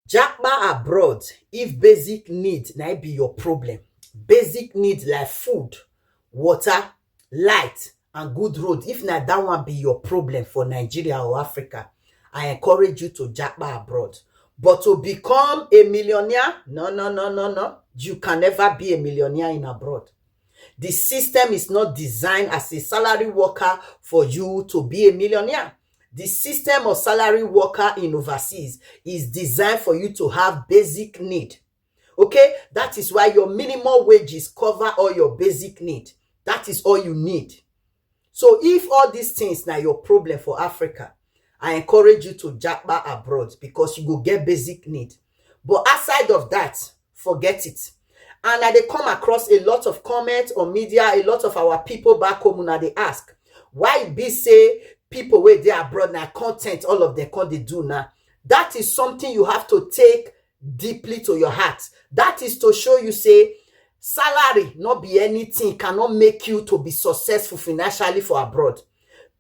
Japa abroad if basic need na be your problem. Basic needs like food, water, light and good road, if na that one be your problem for Nigeria or Africa, I encourage you to japa abroad. But to become a millionaire, no, no, no, no, no. You can never be a millionaire in abroad. The system is not designed as a salary worker for you to be a millionaire. The system of salary worker in overseas is designed for you to have basic need. Okay, that is why your minimum wages cover all your basic need. That is all you need. So if all these things now your problem for Africa, I encourage you to japa abroad because you go get basic need. But outside of that, forget it. And they come across a lot of comments on media, a lot of our people back home, now they ask, why be say people where they abroad now content, all of them can they do now? That is something you have to take deeply to your heart. That is to show you say salary not be anything cannot make you to be successful financially for abroad.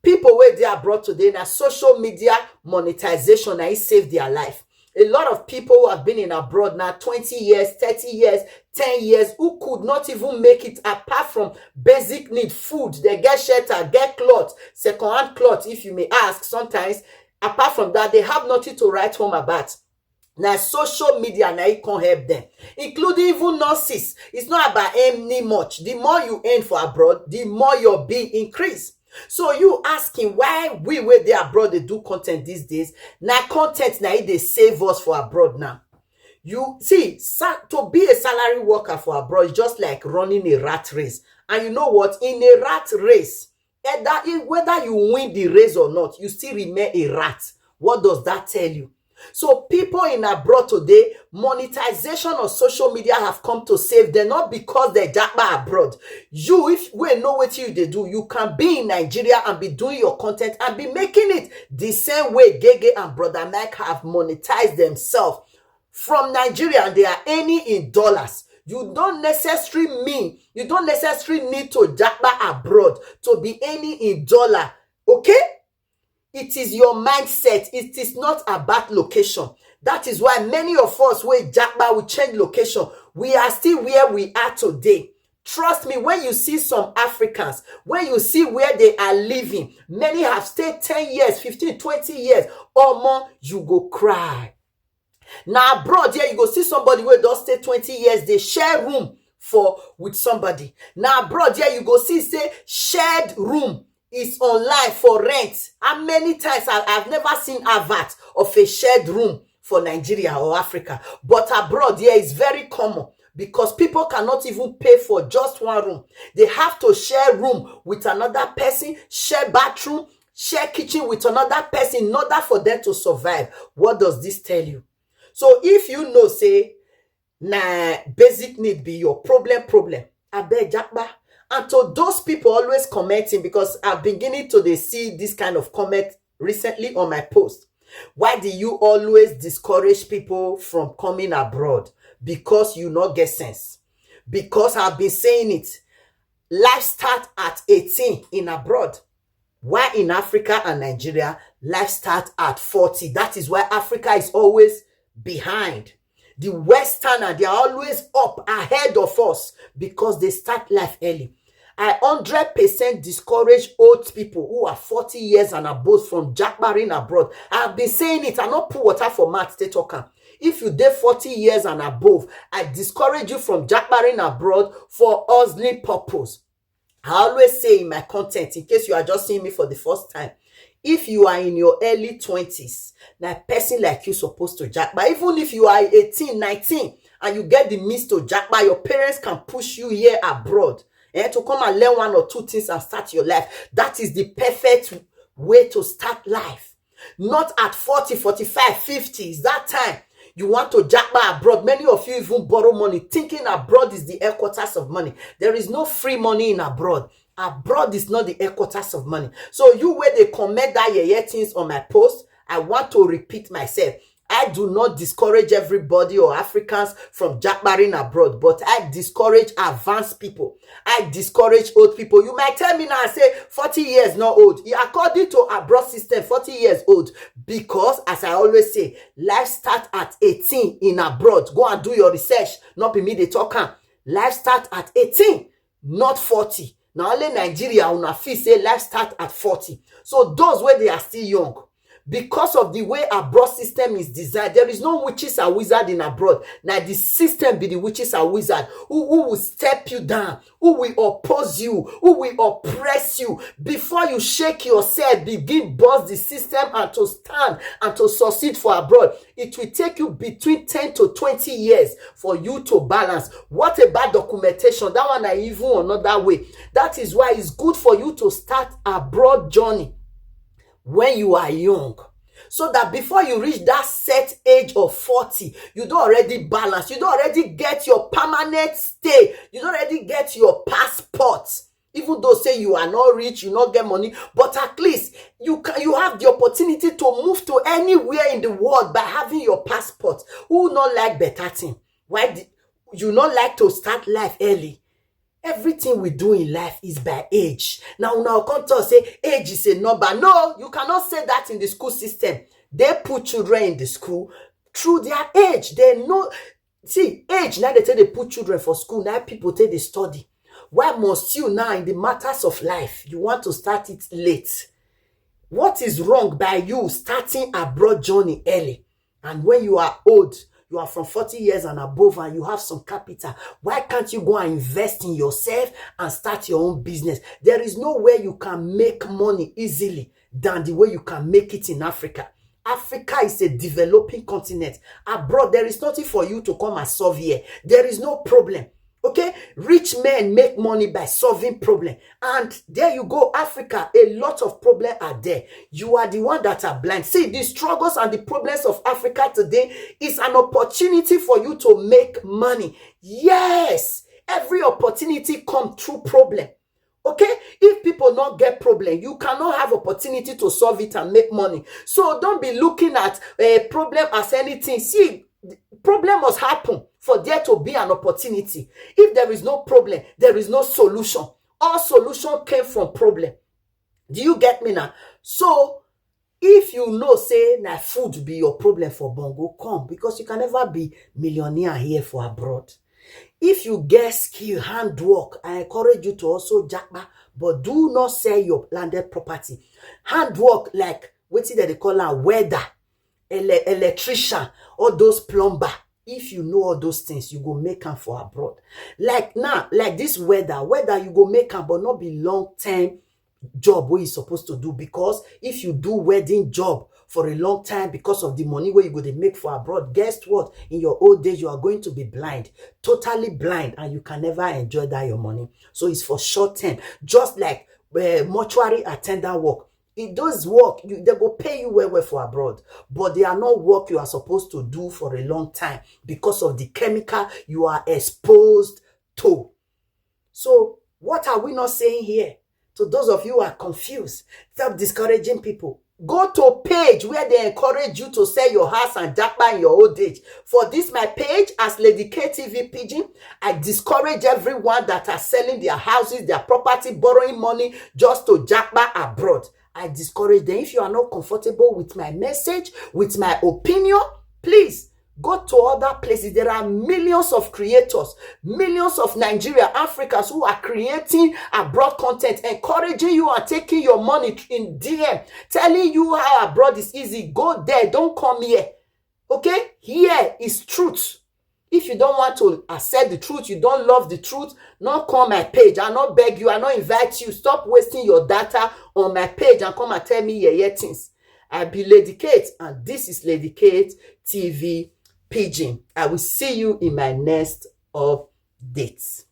People where they abroad today now social media monetization now it save their life. A lot of people who have been in abroad now 20 years, 30 years, 10 years, who could not even make it apart from basic need, food. They get shelter, get clothes, second-hand clothes, if you may ask. Sometimes, apart from that, they have nothing to write home about. Now, social media now it can help them, including even nurses. It's not about earning much. The more you earn for abroad, the more your bill increase. So you asking why we where they abroad they do content these days? Now content now they save us for abroad now. You see, to be a salary worker for abroad is just like running a rat race. And you know what? In a rat race, whether you win the race or not, you still remain a rat. What does that tell you? So people in abroad today, monetization of social media have come to save them, not because they japa abroad. You, if we know what you they do, you can be in Nigeria and be doing your content and be making it the same way Gege and Brother Mike have monetized themselves from Nigeria, and they are earning in dollars. You don't necessarily need to japa abroad to be earning in dollar. Okay? It is your mindset. It is not about location. That is why many of us wey japa, we change location. We are still where we are today. Trust me, when you see some Africans, when you see where they are living, many have stayed 10 years, 15, 20 years or more, you go cry. Now abroad here, you go see somebody where don stay 20 years, they share room with somebody. Now abroad here, you go see say shared room is online for rent. How many times I've never seen advert of a shared room for Nigeria or Africa, but abroad here is very common because people cannot even pay for just one room. They have to share room with another person, share bathroom, share kitchen with another person in order for them to survive. What does this tell you? So if you know say nah basic need be your problem, abeg japa. And to those people always commenting, because I'm beginning to see this kind of comment recently on my post. Why do you always discourage people from coming abroad? Because you not get sense. Because I've been saying it. Life start at 18 in abroad. Why in Africa and Nigeria, life start at 40. That is why Africa is always behind. The Westerner, they are always up ahead of us because they start life early. I 100% discourage old people who are 40 years and above from jackbarring abroad. I've been saying it. I not put water for mouth, stay talking. If you did 40 years and above, I discourage you from jackbarring abroad for hustling purpose. I always say in my content, in case you are just seeing me for the first time, if you are in your early 20s, now a person like you supposed to jack. But even if you are 18, 19, and you get the means to jack, your parents can push you here abroad to come and learn one or two things and start your life. That is the perfect way to start life. Not at 40, 45, 50. It's that time you want to jack abroad. Many of you even borrow money, thinking abroad is the headquarters of money. There is no free money in abroad. Abroad is not the headquarters of money. So you where they comment that things on my post, I want to repeat myself. I I do not discourage everybody or Africans from japaring abroad, but I discourage advanced people. I discourage old people. You might tell me now, I say 40 years not old. According to abroad system, 40 years old. Because, as I always say, life start at 18 in abroad. Go and do your research. Not be me the talker. Life start at 18, not 40. Now only Nigeria una fit say life start at 40. So those where they are still young, because of the way abroad system is designed, there is no witches and wizard in abroad. Now the system be the witches and wizard who will step you down, who will oppose you, who will oppress you. Before you shake yourself, begin bust the system and to stand and to succeed for abroad. It will take you between 10 to 20 years for you to balance. What about documentation? That one I even another way. That is why it's good for you to start a broad journey when you are young, so that before you reach that set age of 40, you don't already balance, you don't already get your permanent stay, you don't already get your passport. Even though say you are not rich, you not get money, but at least you have the opportunity to move to anywhere in the world by having your passport. Who not like better thing? Why you not like to start life early? Everything we do in life is by age. Now come to say age is a number. No, you cannot say that in the school system. They put children in the school through their age. They know, see, age, now they tell they put children for school. Now people take the study. Why must you now in the matters of life, you want to start it late? What is wrong by you starting a broad journey early? And when you are old, you are from 40 years and above and you have some capital, why can't you go and invest in yourself and start your own business? There is no way you can make money easily than the way you can make it in Africa. Africa is a developing continent. Abroad, there is nothing for you to come and solve here. There is no problem. Okay, rich men make money by solving problem, and there you go. Africa, a lot of problems are there. You are the one that are blind. See, the struggles and the problems of Africa today is an opportunity for you to make money. Yes, every opportunity comes through problem. Okay, if people not get problem, you cannot have opportunity to solve it and make money. So don't be looking at a problem as anything. See, problem must happen for there to be an opportunity. If there is no problem, there is no solution. All solution came from problem. Do you get me now? So if you know say na food be your problem for Bongo, come, because you can never be millionaire here for abroad. If you get skill, handwork, I encourage you to also japa, but do not sell your landed property. Handwork, like what they call a welder, electrician, all those plumber. If you know all those things, you go make them for abroad. Like now, like this weather you go make them, but not be long-term job where you supposed to do. Because if you do wedding job for a long time because of the money where you go to make for abroad, guess what? In your old age, you are going to be blind, totally blind, and you can never enjoy that your money. So it's for short term. Just like mortuary attendant work. It does work. They go pay you well for abroad, but they are not work you are supposed to do for a long time because of the chemical you are exposed to. So what are we not saying here? To those of you who are confused, stop discouraging people. Go to a page where they encourage you to sell your house and japa in your old age. For this, my page, as Lady KTV Pidgin, I discourage everyone that are selling their houses, their property, borrowing money just to japa abroad. I discourage them. If you are not comfortable with my message, with my opinion, please go to other places. There are millions of creators, millions of Nigeria, Africans who are creating abroad content, encouraging you and taking your money in DM, telling you how abroad is easy. Go there. Don't come here. Okay? Here is truth. If you don't want to accept the truth, you don't love the truth, not come my page. I not beg you. I not invite you. Stop wasting your data on my page and come and tell me yeah things. I be Lady Kate, and this is Lady Kate TV Pidgin. I will see you in my next updates.